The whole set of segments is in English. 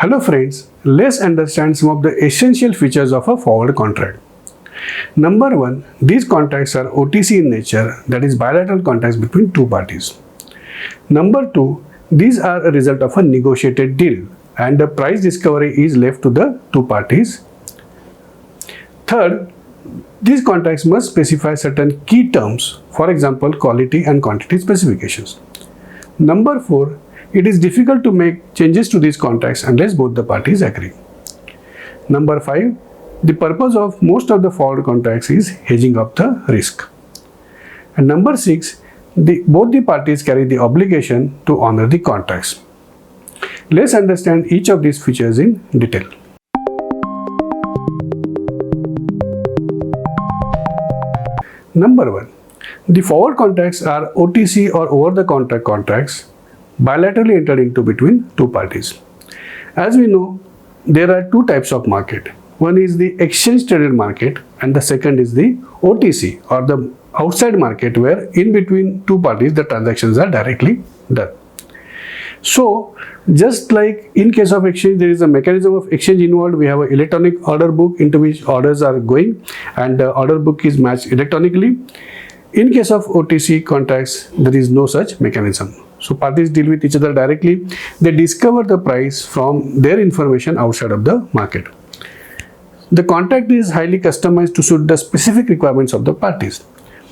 Hello friends, let's understand some of the essential features of a forward contract. Number one, these contracts are OTC in nature, that is bilateral contracts between two parties. Number two, these are a result of a negotiated deal and the price discovery is left to the two parties. Third, these contracts must specify certain key terms, for example, quality and quantity specifications. Number four, it is difficult to make changes to these contracts unless both the parties agree. Number five, the purpose of most of the forward contracts is hedging of the risk. And number six, both the parties carry the obligation to honor the contracts. Let's understand each of these features in detail. Number one, the forward contracts are OTC or over-the-contract contracts bilaterally entered into between two parties. As we know, there are two types of market. One is the exchange traded market and the second is the OTC or the outside market, where in between two parties the transactions are directly done. So just like in case of exchange, there is a mechanism of exchange involved. We have an electronic order book into which orders are going and the order book is matched electronically. In case of OTC contracts, there is no such mechanism. So parties deal with each other directly. They discover the price from their information outside of the market. The contract is highly customized to suit the specific requirements of the parties.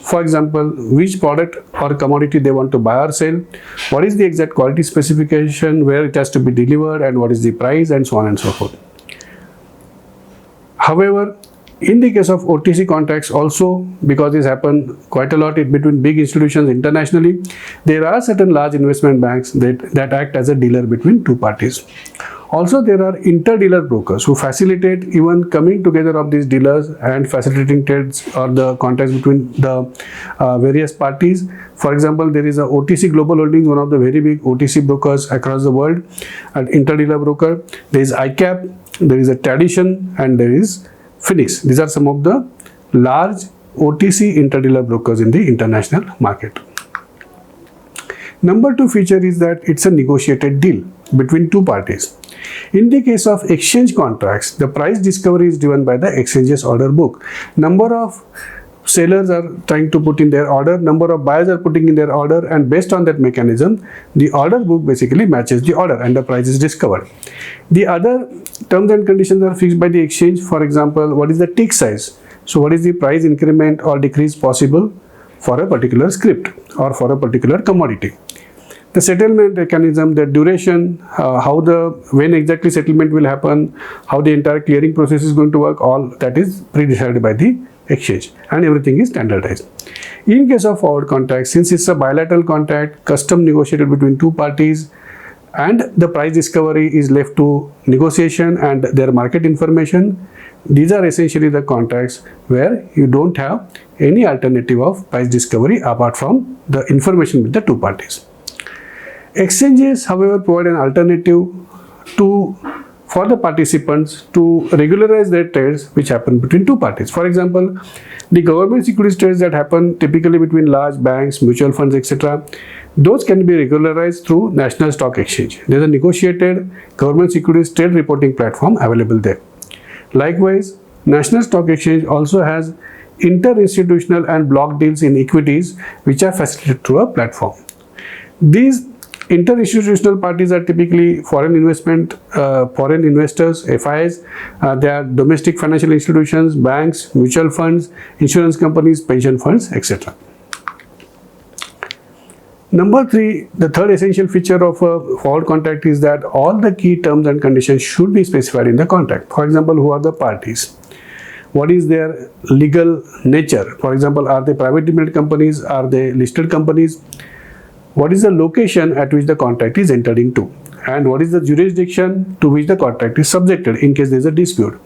For example, which product or commodity they want to buy or sell, what is the exact quality specification, where it has to be delivered, and what is the price, and so on and so forth. However, in the case of OTC contracts also, because this happen quite a lot between big institutions internationally, there are certain large investment banks that act as a dealer between two parties. Also, there are inter-dealer brokers who facilitate even coming together of these dealers and facilitating trades or the contracts between the various parties. For example, there is a OTC Global Holdings, one of the very big OTC brokers across the world, an inter-dealer broker. There is ICAP, there is a Tradition, and there is Phoenix. These are some of the large OTC inter-dealer brokers in the international market. Number two feature is that it's a negotiated deal between two parties. In the case of exchange contracts, the price discovery is driven by the exchange's order book. Number of sellers are trying to put in their order, number of buyers are putting in their order, and based on that mechanism, the order book basically matches the order and the price is discovered. The other terms and conditions are fixed by the exchange. For example, what is the tick size? So what is the price increment or decrease possible for a particular script or for a particular commodity? The settlement mechanism, the duration, when exactly settlement will happen, how the entire clearing process is going to work, all that is pre-decided by the exchange and everything is standardized. In case of forward contracts, since it's a bilateral contract, custom negotiated between two parties, and the price discovery is left to negotiation and their market information, these are essentially the contracts where you don't have any alternative of price discovery apart from the information with the two parties. Exchanges, however, provide an alternative for the participants to regularize their trades which happen between two parties. For example, the government securities trades that happen typically between large banks, mutual funds, etc., those can be regularized through National Stock Exchange. There is a negotiated government securities trade reporting platform available there. Likewise, National Stock Exchange also has inter-institutional and block deals in equities which are facilitated through a platform. These inter-institutional parties are typically foreign investors, FIs, they are domestic financial institutions, banks, mutual funds, insurance companies, pension funds, etc. Number three, the third essential feature of a forward contract is that all the key terms and conditions should be specified in the contract. For example, who are the parties? What is their legal nature? For example, are they privately limited companies? Are they listed companies? What is the location at which the contract is entered into? And what is the jurisdiction to which the contract is subjected in case there is a dispute?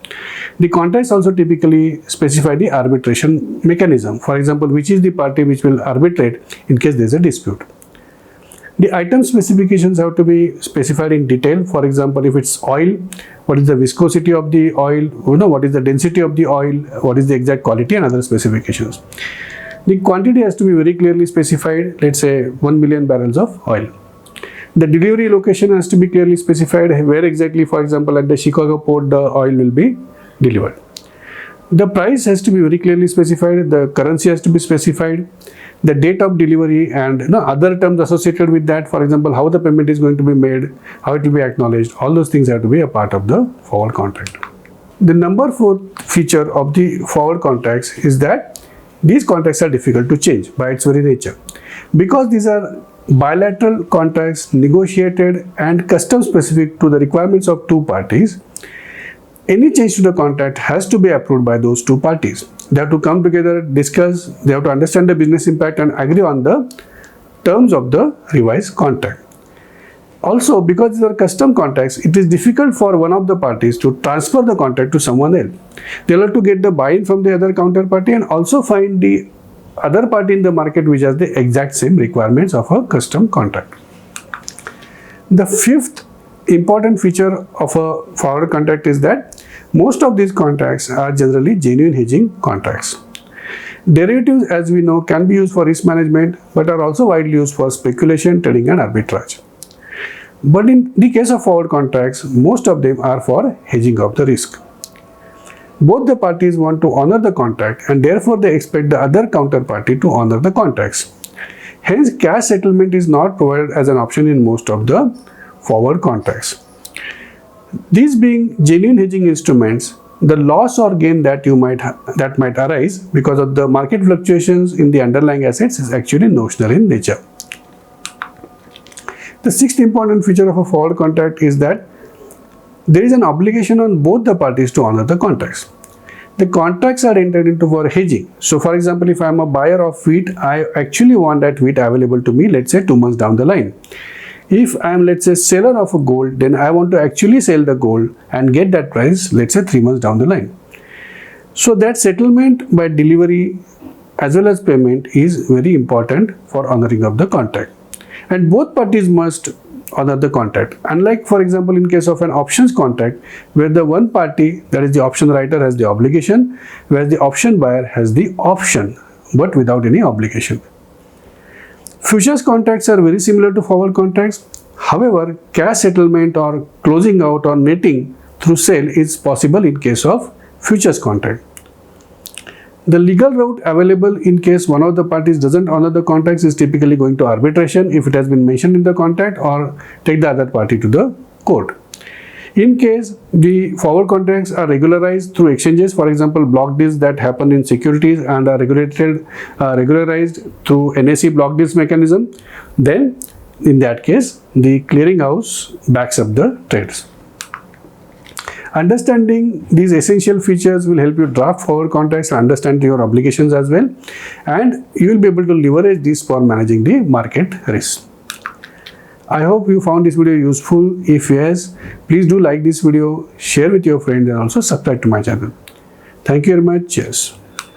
The contracts also typically specify the arbitration mechanism. For example, which is the party which will arbitrate in case there is a dispute. The item specifications have to be specified in detail. For example, if it's oil, what is the viscosity of the oil? What is the density of the oil? What is the exact quality and other specifications? The quantity has to be very clearly specified. Let's say 1 million barrels of oil. The delivery location has to be clearly specified, where exactly, for example, at the Chicago port, the oil will be delivered. The price has to be very clearly specified, the currency has to be specified, the date of delivery, and other terms associated with that, for example, how the payment is going to be made, how it will be acknowledged, all those things have to be a part of the forward contract. The number 4 feature of the forward contracts is that these contracts are difficult to change by its very nature. Because these are bilateral contracts negotiated and custom specific to the requirements of two parties, any change to the contract has to be approved by those two parties. They have to come together, discuss, they have to understand the business impact and agree on the terms of the revised contract. Also, because these are custom contracts, it is difficult for one of the parties to transfer the contract to someone else. They will have to get the buy-in from the other counterparty and also find the other party in the market which has the exact same requirements of a custom contract. The 5th important feature of a forward contract is that most of these contracts are generally genuine hedging contracts. Derivatives, as we know, can be used for risk management but are also widely used for speculation, trading and arbitrage. But in the case of forward contracts, most of them are for hedging of the risk. Both the parties want to honor the contract and therefore they expect the other counterparty to honor the contracts. Hence, cash settlement is not provided as an option in most of the forward contracts. These being genuine hedging instruments, the loss or gain that might arise because of the market fluctuations in the underlying assets is actually notional in nature. The 6th important feature of a forward contract is that there is an obligation on both the parties to honor the contracts. The contracts are entered into for hedging. So, for example, if I am a buyer of wheat, I actually want that wheat available to me, let's say 2 months down the line. If I am, let's say, seller of a gold, then I want to actually sell the gold and get that price, let's say 3 months down the line. So, that settlement by delivery as well as payment is very important for honoring of the contract. And both parties must honor the contract. Unlike, for example, in case of an options contract, where the one party, that is the option writer, has the obligation, whereas the option buyer has the option, but without any obligation. Futures contracts are very similar to forward contracts. However, cash settlement or closing out or netting through sale is possible in case of futures contract. The legal route available in case one of the parties doesn't honor the contracts is typically going to arbitration if it has been mentioned in the contract, or take the other party to the court. In case the forward contracts are regularized through exchanges, for example, block deals that happen in securities and are regularized through NSE block deals mechanism, then in that case the clearinghouse backs up the trades. Understanding these essential features will help you draft forward contracts and understand your obligations as well, and you will be able to leverage this for managing the market risk. I hope you found this video useful. If yes, please do like this video, share with your friends and also subscribe to my channel. Thank you very much. Cheers.